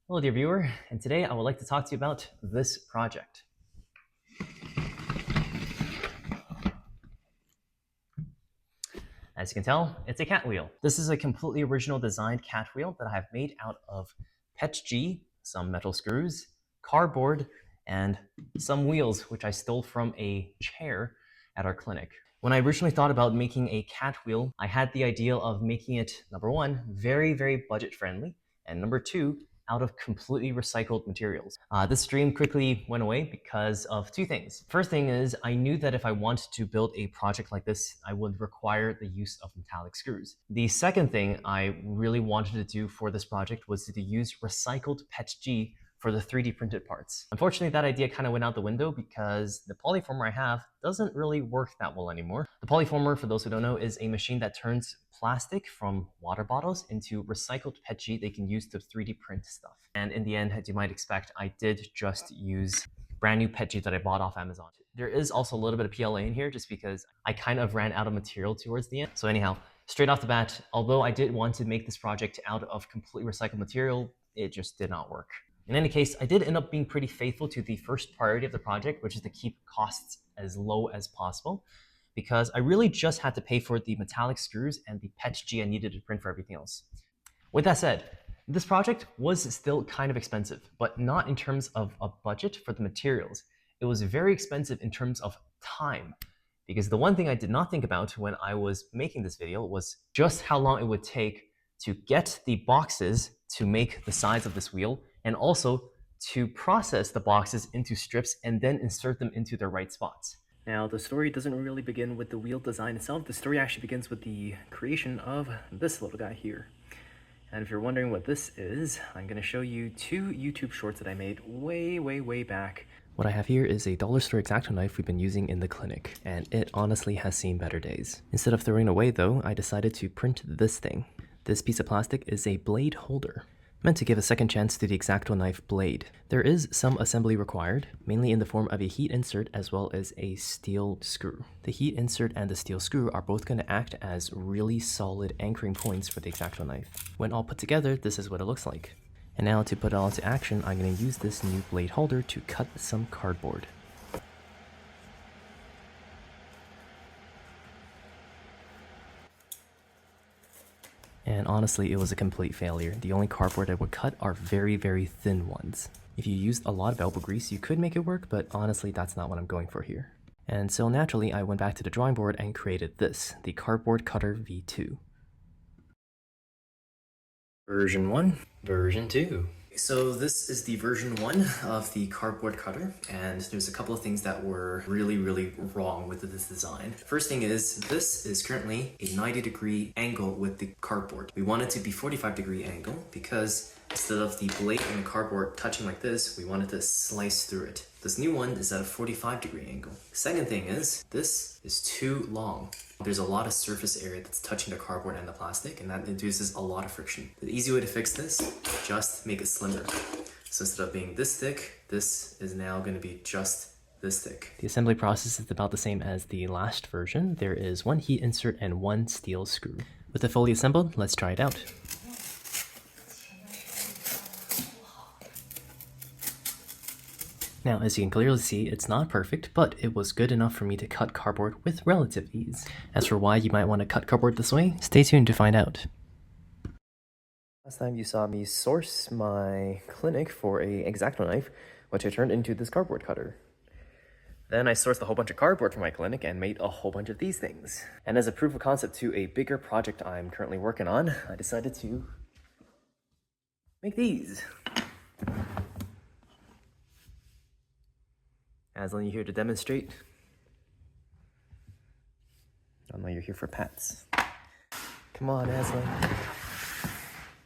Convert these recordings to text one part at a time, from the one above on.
Hello dear viewer, and today I would like to talk to you about this project. As you can tell, it's a cat wheel. This is a completely original designed cat wheel that I have made out of PETG, some metal screws, cardboard, and some wheels which I stole from a chair at our clinic. When I originally thought about making a cat wheel, I had the idea of making it, number one, very budget friendly, and number two, out of completely recycled materials. This dream quickly went away because of two things. First thing is, I knew that if I wanted to build a project like this, I would require the use of metallic screws. The second thing I really wanted to do for this project was to use recycled PETG for the 3D printed parts. Unfortunately, that idea kind of went out the window because the polyformer I have doesn't really work that well anymore. The polyformer, for those who don't know, is a machine that turns plastic from water bottles into recycled PETG they can use to 3D print stuff. And in the end, as you might expect, I did just use brand new PETG that I bought off Amazon. There is also a little bit of PLA in here just because I kind of ran out of material towards the end. So anyhow, straight off the bat, although I did want to make this project out of completely recycled material, it just did not work. In any case, I did end up being pretty faithful to the first priority of the project, which is to keep costs as low as possible, because I really just had to pay for the metallic screws and the PETG I needed to print for everything else. With that said, this project was still kind of expensive, but not in terms of a budget for the materials. It was very expensive in terms of time, because the one thing I did not think about when I was making this video was just how long it would take to get the boxes to make the sides of this wheel, and also to process the boxes into strips and then insert them into their right spots. Now, the story doesn't really begin with the wheel design itself. The story actually begins with the creation of this little guy here. And if you're wondering what this is, I'm going to show you two YouTube shorts that I made way back. What I have here is a dollar store X-Acto knife we've been using in the clinic, and it honestly has seen better days. Instead of throwing it away though, I decided to print this thing. This piece of plastic is a blade holder, meant to give a second chance to the X-Acto knife blade. There is some assembly required, mainly in the form of a heat insert as well as a steel screw. The heat insert and the steel screw are both going to act as really solid anchoring points for the X-Acto knife. When all put together, this is what it looks like. And now to put it all into action, I'm going to use this new blade holder to cut some cardboard. And honestly, it was a complete failure. The only cardboard I would cut are very thin ones. If you used a lot of elbow grease, you could make it work, but honestly, that's not what I'm going for here. And so naturally, I went back to the drawing board and created this, the Cardboard Cutter V2. Version 1, version 2. So this is the version 1 of the cardboard cutter, and there's a couple of things that were really wrong with this design. First thing is, this is currently a 90-degree angle with the cardboard. We want it to be 45-degree angle because instead of the blade and the cardboard touching like this, we wanted to slice through it. This new one is at a 45-degree angle. The second thing is, this is too long. There's a lot of surface area that's touching the cardboard and the plastic, and that induces a lot of friction. The easy way to fix this, just make it slimmer. So instead of being this thick, this is now going to be just this thick. The assembly process is about the same as the last version. There is one heat insert and one steel screw. With it fully assembled, let's try it out. Now, as you can clearly see, it's not perfect, but it was good enough for me to cut cardboard with relative ease. As for why you might want to cut cardboard this way, stay tuned to find out. Last time you saw me source my clinic for a X-Acto knife, which I turned into this cardboard cutter. Then I sourced a whole bunch of cardboard for my clinic and made a whole bunch of these things. And as a proof of concept to a bigger project I'm currently working on, I decided to make these. Aslan, you here to demonstrate? Oh no, you're here for pats. Come on, Aslan.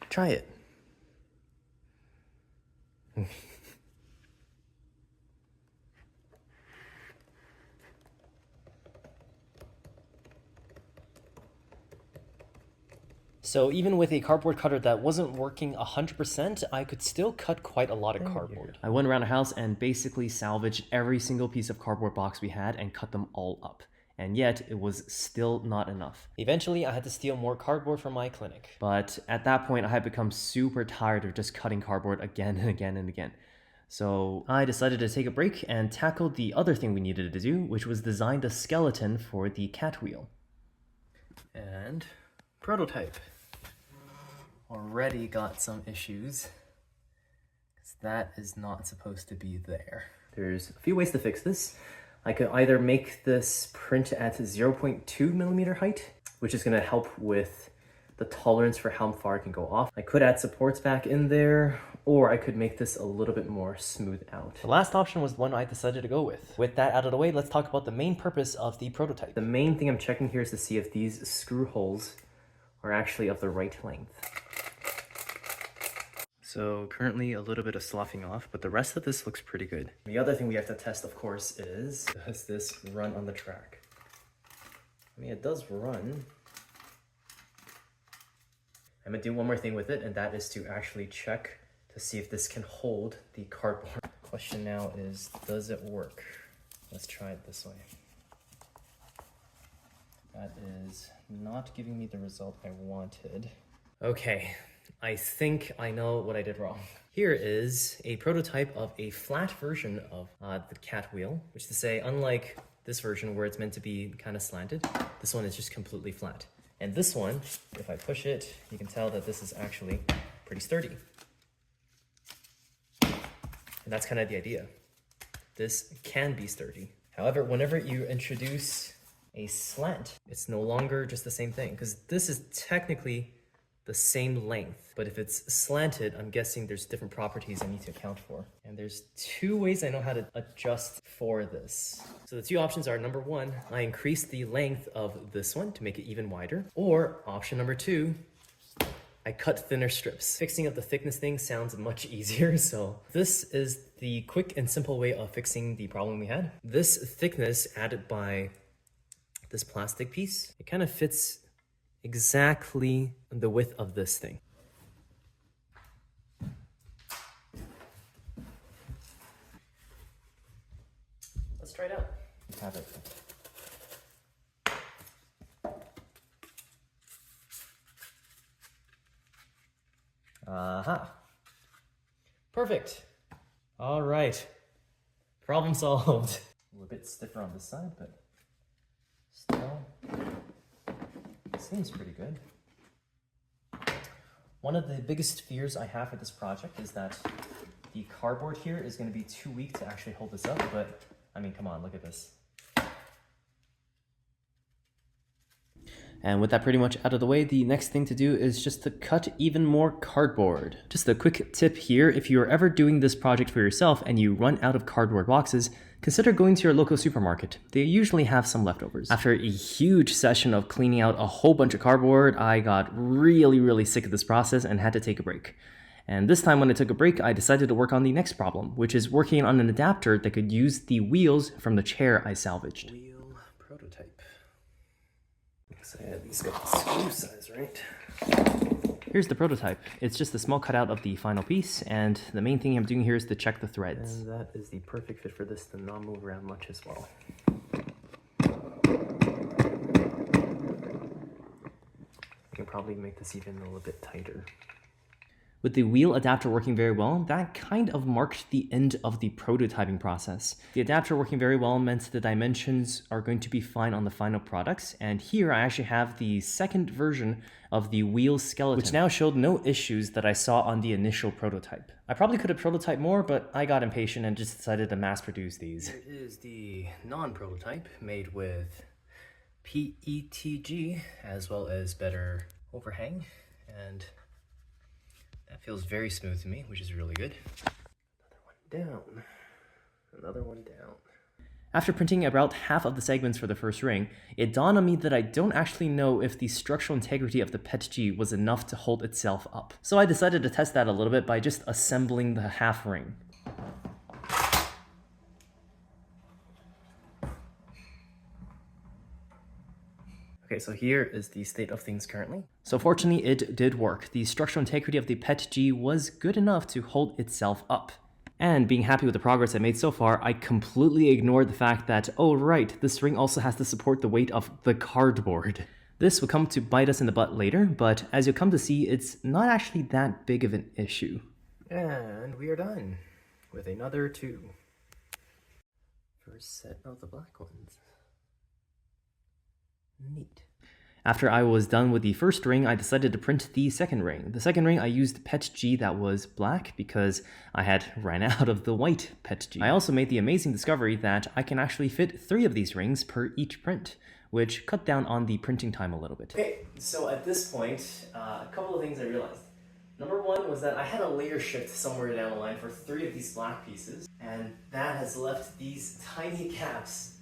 Try it. So even with a cardboard cutter that wasn't working 100%, I could still cut quite a lot of cardboard. I went around our house and basically salvaged every single piece of cardboard box we had and cut them all up. and yet it was still not enough. Eventually, I had to steal more cardboard from my clinic. But at that point, I had become super tired of just cutting cardboard again and again and again. So I decided to take a break and tackle the other thing we needed to do, which was design the skeleton for the catwheel. And prototype. Already got some issues. That is not supposed to be there. There's a few ways to fix this. I could either make this print at 0.2 millimeter height, which is going to help with the tolerance for how far it can go off. I could add supports back in there, or I could make this a little bit more smooth out. The last option was the one I decided to go with. With that out of the way, let's talk about the main purpose of the prototype. The main thing I'm checking here is to see if these screw holes are actually of the right length. So currently a little bit of sloughing off, but the rest of this looks pretty good. The other thing we have to test, of course, is does this run on the track? I mean, it does run. I'm gonna do one more thing with it, and that is to actually check to see if this can hold the cardboard. Question now is, does it work? Let's try it this way. That is not giving me the result I wanted. Okay, I think I know what I did wrong. Here is a prototype of a flat version of the catwheel, which is to say, unlike this version where it's meant to be kind of slanted, this one is just completely flat. And this one, if I push it, you can tell that this is actually pretty sturdy. And that's kind of the idea. This can be sturdy. However, whenever you introduce a slant, it's no longer just the same thing, because this is technically the same length, but if it's slanted, I'm guessing there's different properties I need to account for. And there's two ways I know how to adjust for this. So the two options are, number one, I increase the length of this one to make it even wider, or option number two, I cut thinner strips. Fixing up the thickness thing sounds much easier, so this is the quick and simple way of fixing the problem we had. This thickness added by this plastic piece, it kind of fits exactly the width of this thing. Let's try it out. Have it. Aha. Perfect. All right. Problem solved. A little bit stiffer on this side, but still seems pretty good. One of the biggest fears I have for this project is that the cardboard here is going to be too weak to actually hold this up, but I mean, come on, look at this. And with that pretty much out of the way, the next thing to do is just to cut even more cardboard. Just a quick tip here, if you are ever doing this project for yourself and you run out of cardboard boxes, consider going to your local supermarket. They usually have some leftovers. After a huge session of cleaning out a whole bunch of cardboard, I got really sick of this process and had to take a break. And this time when I took a break, I decided to work on the next problem, which is working on an adapter that could use the wheels from the chair I salvaged. Wheel prototype. So yeah, these got the screw size, right? Here's the prototype. It's just a small cutout of the final piece, and the main thing I'm doing here is to check the threads. And that is the perfect fit for this to not move around much as well. I can probably make this even a little bit tighter. With the wheel adapter working very well, that kind of marked the end of the prototyping process. The adapter working very well meant the dimensions are going to be fine on the final products, and here I actually have the second version of the wheel skeleton, which now showed no issues that I saw on the initial prototype. I probably could have prototyped more, but I got impatient and just decided to mass produce these. Here is the non-prototype made with PETG, as well as better overhang, and that feels very smooth to me, which is really good. Another one down. Another one down. After printing about half of the segments for the first ring, it dawned on me that I don't actually know if the structural integrity of the PETG was enough to hold itself up. So I decided to test that a little bit by just assembling the half ring. Okay, so here is the state of things currently. So fortunately, it did work. The structural integrity of the PETG was good enough to hold itself up. And being happy with the progress I made so far, I completely ignored the fact that, oh right, this ring also has to support the weight of the cardboard. This would come to bite us in the butt later, but as you'll come to see, it's not actually that big of an issue. And we are done with another two. First set of the black ones. Neat. After I was done with the first ring, I decided to print the second ring. The second ring I used PETG that was black because I had ran out of the white PETG. I also made the amazing discovery that I can actually fit 3 of these rings per each print, which cut down on the printing time a little bit. Okay, so at this point, a couple of things I realized. Number one was that I had a layer shift somewhere down the line for 3 of these black pieces, and that has left these tiny gaps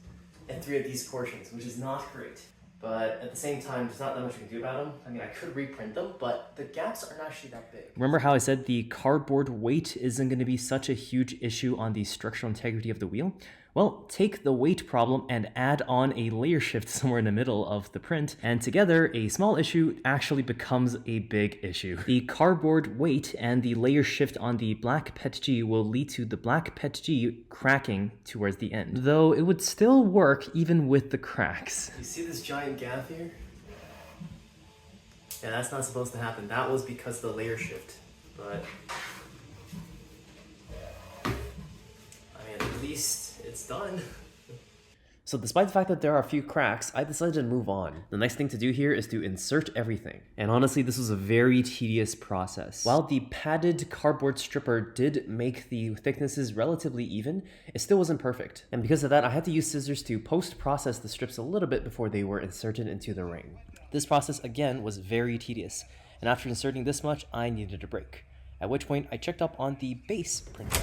in 3 of these portions, which is not great. But at the same time, there's not that much we can do about them. I mean, I could reprint them, but the gaps aren't actually that big. Remember how I said the cardboard weight isn't going to be such a huge issue on the structural integrity of the wheel? Well, take the weight problem and add on a layer shift somewhere in the middle of the print, and together, a small issue actually becomes a big issue. The cardboard weight and the layer shift on the black PETG will lead to the black PETG cracking towards the end, though it would still work even with the cracks. You see this giant gap here? Yeah, that's not supposed to happen. That was because of the layer shift, but I mean, at least it's done. So despite the fact that there are a few cracks, I decided to move on. The next thing to do here is to insert everything. And honestly, this was a very tedious process. While the padded cardboard stripper did make the thicknesses relatively even, it still wasn't perfect. And because of that, I had to use scissors to post-process the strips a little bit before they were inserted into the ring. This process, again, was very tedious. And after inserting this much, I needed a break. At which point, I checked up on the base printer.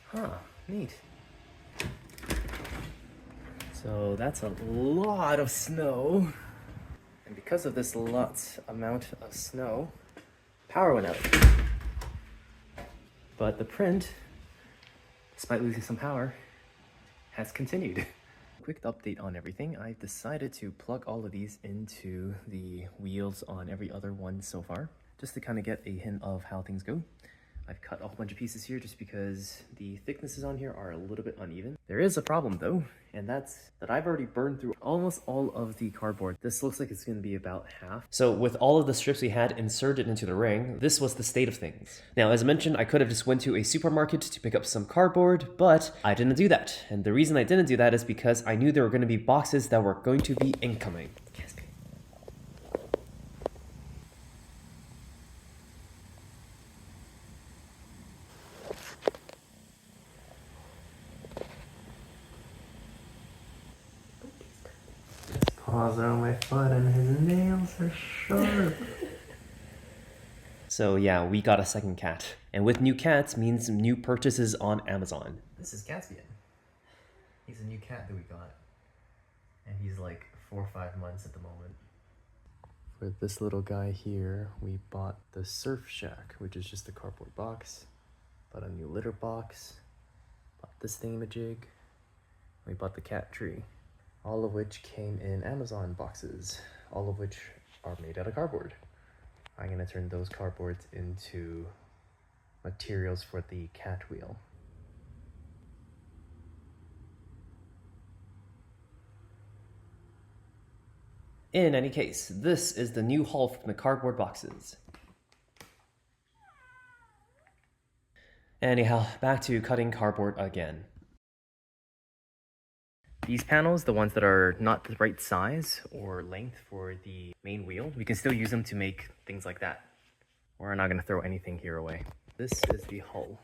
Huh, neat. So that's a lot of snow. And because of this amount of snow, power went out. But the print, despite losing some power, has continued. Quick update on everything. I've decided to plug all of these into the wheels on every other one so far, just to kind of get a hint of how things go. I've cut a whole bunch of pieces here just because the thicknesses on here are a little bit uneven. There is a problem though, and that's that I've already burned through almost all of the cardboard. This looks like it's going to be about half. So with all of the strips we had inserted into the ring, this was the state of things. Now, as I mentioned, I could have just went to a supermarket to pick up some cardboard, but I didn't do that. And the reason I didn't do that is because I knew there were going to be boxes that were going to be incoming. Paws are on my foot and his nails are sharp. So yeah, we got a second cat. And with new cats means new purchases on Amazon. This is Caspian. He's a new cat that we got. And he's like 4 or 5 months at the moment. For this little guy here, we bought the Surf Shack, which is just a cardboard box. Bought a new litter box. Bought this thingamajig. We bought the cat tree. All of which came in Amazon boxes, all of which are made out of cardboard. I'm gonna turn those cardboards into materials for the catwheel. In any case, this is the new haul from the cardboard boxes. Anyhow, back to cutting cardboard again. These panels, the ones that are not the right size or length for the main wheel, we can still use them to make things like that. We're not going to throw anything here away. This is the hull.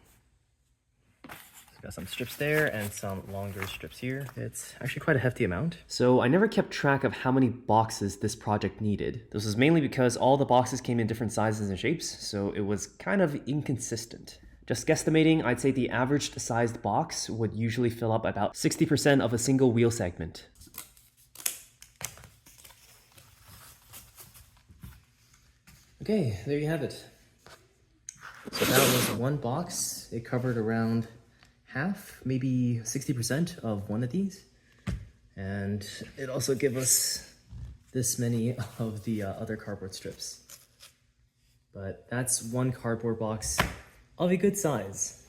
So got some strips there and some longer strips here. It's actually quite a hefty amount. So I never kept track of how many boxes this project needed. This was mainly because all the boxes came in different sizes and shapes, so it was kind of inconsistent. Just guesstimating, I'd say the average sized box would usually fill up about 60% of a single wheel segment. Okay, there you have it. So that was one box. It covered around half, maybe 60% of one of these. And it also gave us this many of the other cardboard strips. But that's one cardboard box of a good size.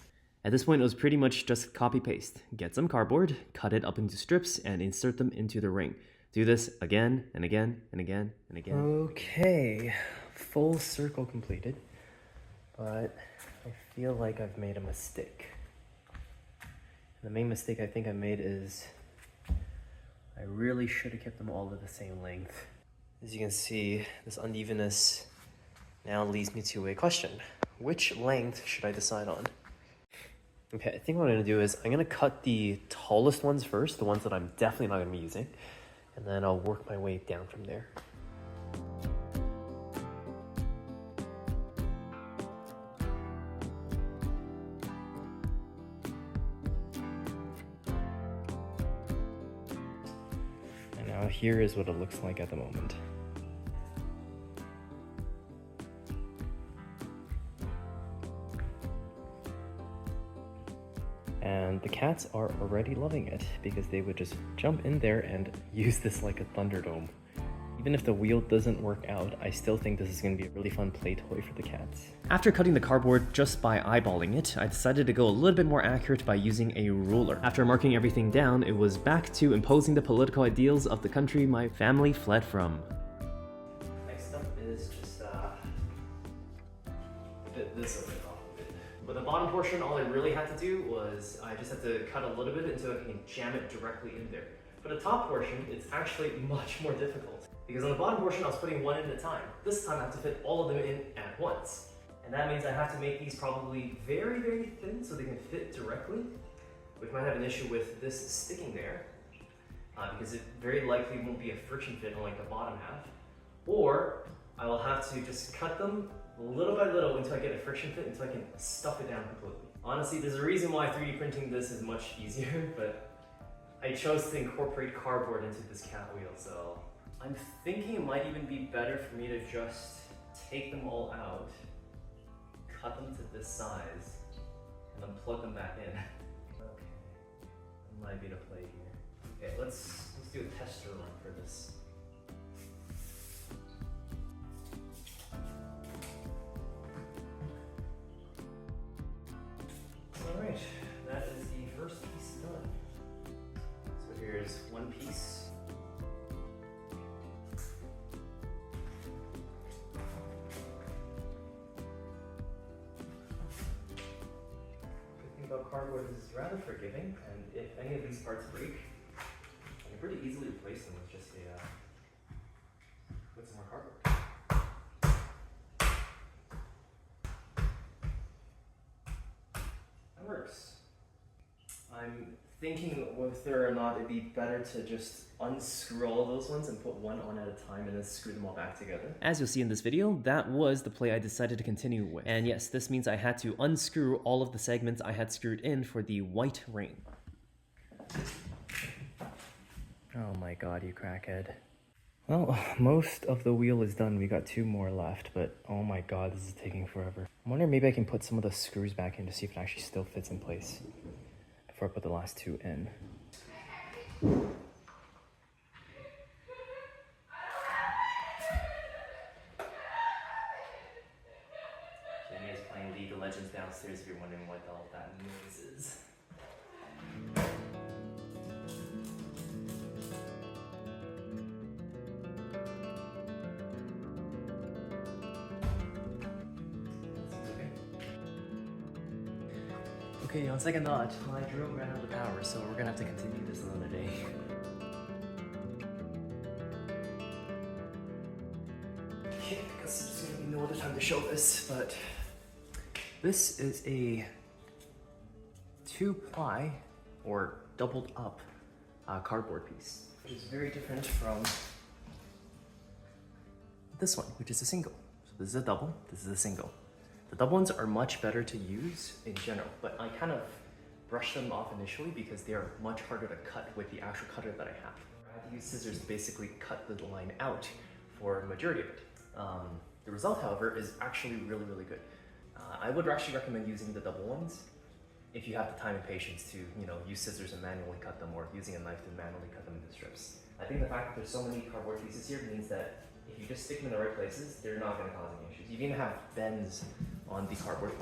At this point, it was pretty much just copy-paste. Get some cardboard, cut it up into strips, and insert them into the ring. Do this again and again and again and again. Okay, full circle completed. But I feel like I've made a mistake. The main mistake I think I made is I really should have kept them all at the same length. As you can see, this unevenness now leads me to a question. Which length should I decide on? Okay, I think what I'm gonna do is I'm gonna cut the tallest ones first, the ones that I'm definitely not gonna be using, and then I'll work my way down from there. And now here is what it looks like at the moment. And the cats are already loving it because they would just jump in there and use this like a Thunderdome. Even if the wheel doesn't work out, I still think this is going to be a really fun play toy for the cats. After cutting the cardboard just by eyeballing it, I decided to go a little bit more accurate by using a ruler. After marking everything down, it was back to imposing the political ideals of the country my family fled from. Next up is just fit this over top of it. But the bottom portion, all I really had to do was I just had to cut a little bit until I can jam it directly in there. For the top portion, it's actually much more difficult. Because on the bottom portion, I was putting one in at a time. This time I have to fit all of them in at once. And that means I have to make these probably very, very thin so they can fit directly, which might have an issue with this sticking there, because it very likely won't be a friction fit on like the bottom half. Or I will have to just cut them little by little until I get a friction fit, until I can stuff it down completely. Honestly, there's a reason why 3D printing this is much easier, but I chose to incorporate cardboard into this cat wheel, so I'm thinking it might even be better for me to just take them all out, cut them to this size, and then plug them back in. Okay, that might be the play here. Okay, let's do a tester run for this. Alright, that is the first piece done. So here's one piece. Cardboard is rather forgiving, and if any of these parts break, I can pretty easily replace them with just with some more cardboard. That works. I'm thinking whether or not it'd be better to just unscrew all of those ones and put one on at a time and then screw them all back together. As you'll see in this video, that was the play I decided to continue with. And yes, this means I had to unscrew all of the segments I had screwed in for the white ring. Oh my god, you crackhead. Well, most of the wheel is done. We got two more left, but oh my god, this is taking forever. I wonder maybe I can put some of the screws back in to see if it actually still fits in place before I put the last two in. Jenny is playing League of Legends downstairs if you're wondering what all that noise is. Okay, on second thought, my drill ran out of power, so we're gonna have to continue this another day. Okay, I guess there's gonna be no other time to show this, but this is a 2-ply or doubled up cardboard piece, which is very different from this one, which is a single. So this is a double, this is a single. The double ones are much better to use in general, but I kind of brushed them off initially because they are much harder to cut with the actual cutter that I have. I had to use scissors to basically cut the line out for the majority of it. The result, however, is actually really, really good. I would actually recommend using the double ones if you have the time and patience to, use scissors and manually cut them, or using a knife to manually cut them into strips. I think the fact that there's so many cardboard pieces here means that if you just stick them in the right places, they're not going to cause any issues. You can even have bends on the cardboard,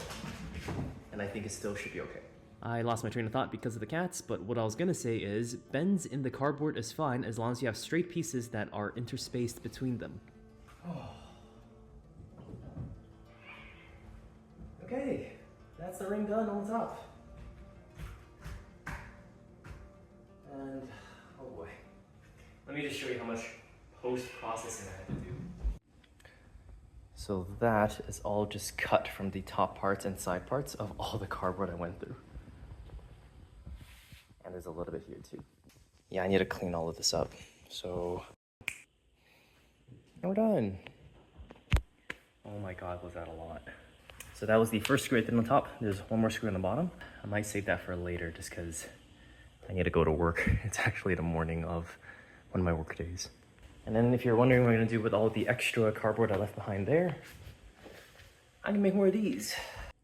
and I think it still should be okay. I lost my train of thought because of the cats, but what I was going to say is bends in the cardboard is fine as long as you have straight pieces that are interspaced between them. Okay, that's the ring done on the top. And, oh boy. Let me just show you how much post-processing I had to do. So that is all just cut from the top parts and side parts of all the cardboard I went through. And there's a little bit here too. Yeah, I need to clean all of this up. So, and we're done. Oh my God, was that a lot? So that was the first screw right there on the top. There's one more screw on the bottom. I might save that for later just because I need to go to work. It's actually the morning of one of my work days. And then if you're wondering what I'm gonna do with all the extra cardboard I left behind there, I can make more of these.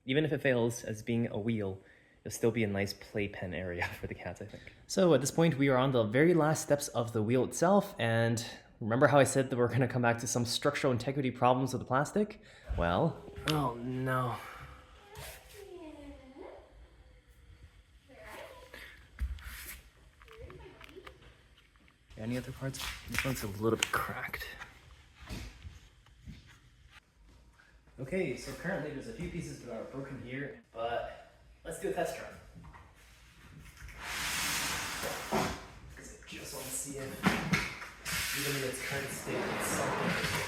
Even if it fails as being a wheel, it'll still be a nice playpen area for the cats, I think. So at this point, we are on the very last steps of the wheel itself, and remember how I said that we're gonna come back to some structural integrity problems with the plastic? Well, oh no. Any other parts? This one's a little bit cracked. Okay, so currently there's a few pieces that are broken here, but let's do a test run. Because I just want to see if, even in its current state, it's something.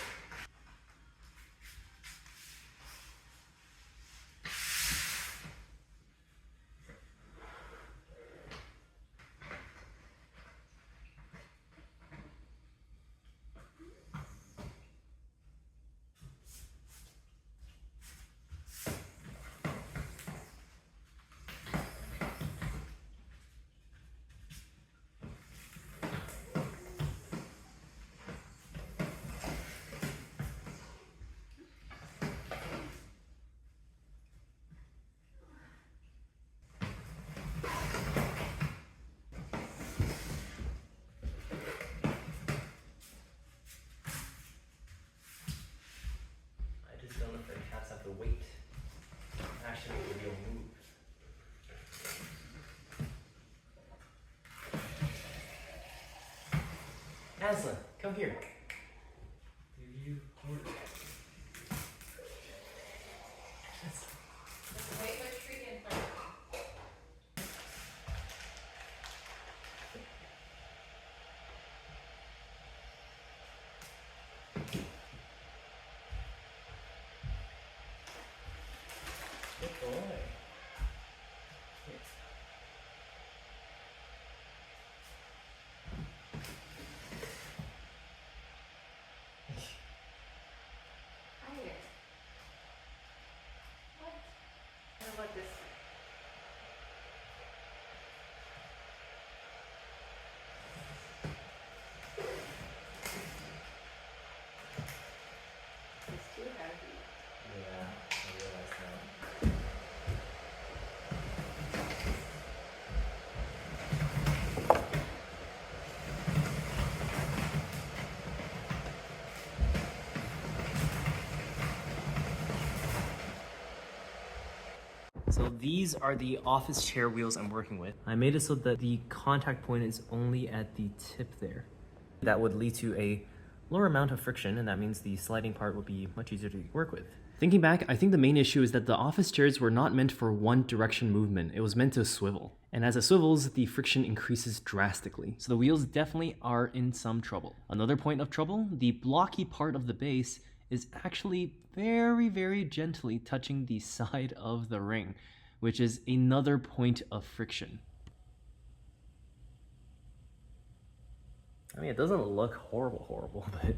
The weight actually make the wheel move. Aslan, come here. Do you work? Wait, which tree in front? Good boy. Higher. What? How about this? It's too heavy. Yeah, I realize that. So these are the office chair wheels I'm working with. I made it so that the contact point is only at the tip there. That would lead to a lower amount of friction, and that means the sliding part will be much easier to work with. Thinking back, I think the main issue is that the office chairs were not meant for one direction movement. It was meant to swivel. And as it swivels, the friction increases drastically. So the wheels definitely are in some trouble. Another point of trouble, the blocky part of the base is actually very, very gently touching the side of the ring, which is another point of friction. I mean, it doesn't look horrible, but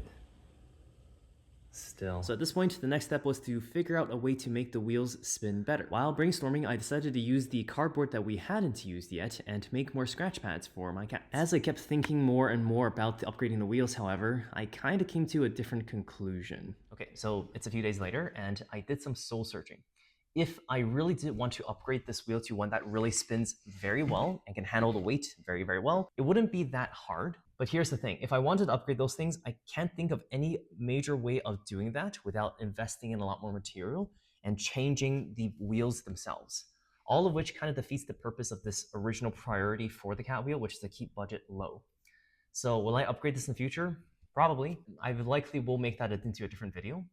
still. So at this point, the next step was to figure out a way to make the wheels spin better. While brainstorming, I decided to use the cardboard that we hadn't used yet and make more scratch pads for my cat. As I kept thinking more and more about upgrading the wheels, however, I kind of came to a different conclusion. Okay, so it's a few days later, and I did some soul searching. If I really did want to upgrade this wheel to one that really spins very well and can handle the weight very, very well, it wouldn't be that hard. But here's the thing, if I wanted to upgrade those things, I can't think of any major way of doing that without investing in a lot more material and changing the wheels themselves. All of which kind of defeats the purpose of this original priority for the cat wheel, which is to keep budget low. So will I upgrade this in the future? Probably. I likely will make that into a different video,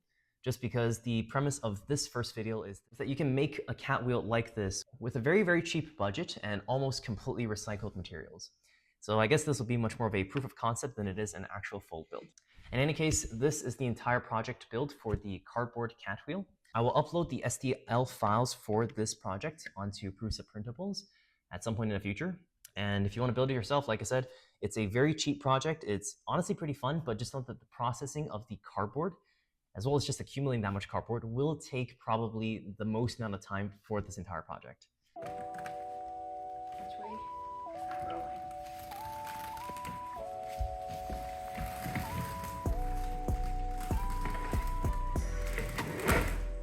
just because the premise of this first video is that you can make a cat wheel like this with a very, very cheap budget and almost completely recycled materials. So I guess this will be much more of a proof of concept than it is an actual full build. In any case, this is the entire project build for the cardboard cat wheel. I will upload the STL files for this project onto Prusa printables at some point in the future. And if you want to build it yourself, like I said, it's a very cheap project. It's honestly pretty fun, but just note that the processing of the cardboard, as well as just accumulating that much cardboard, will take probably the most amount of time for this entire project. Which way? Rolling.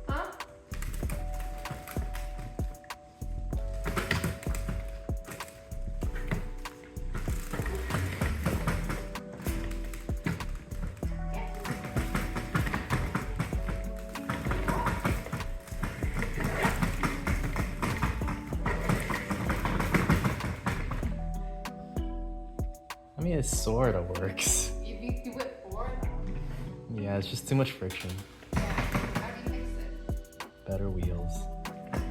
Huh? I mean, it sorta works. You do it for them. Yeah, it's just too much friction. Yeah. How do you fix it? Better wheels. I'm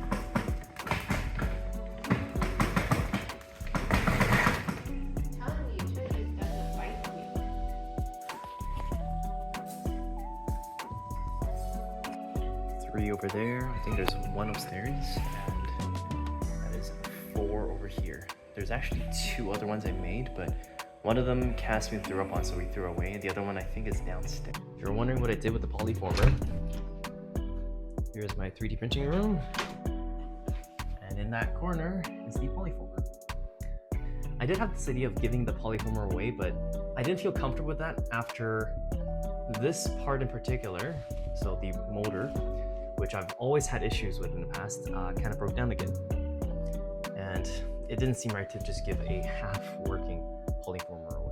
telling you, you should have just done the bike wheel. 3 over there. I think there's 1 upstairs, and that is 4 over here. There's actually 2 other ones I made, but one of them Caspian threw up on, so we threw away, and the other one I think is downstairs. If you're wondering what I did with the polyformer, here's my 3D printing room, and in that corner is the polyformer. I did have this idea of giving the polyformer away, but I didn't feel comfortable with that after this part in particular, so the motor, which I've always had issues with in the past, kind of broke down again. And it didn't seem right to just give a half-working polyformer away.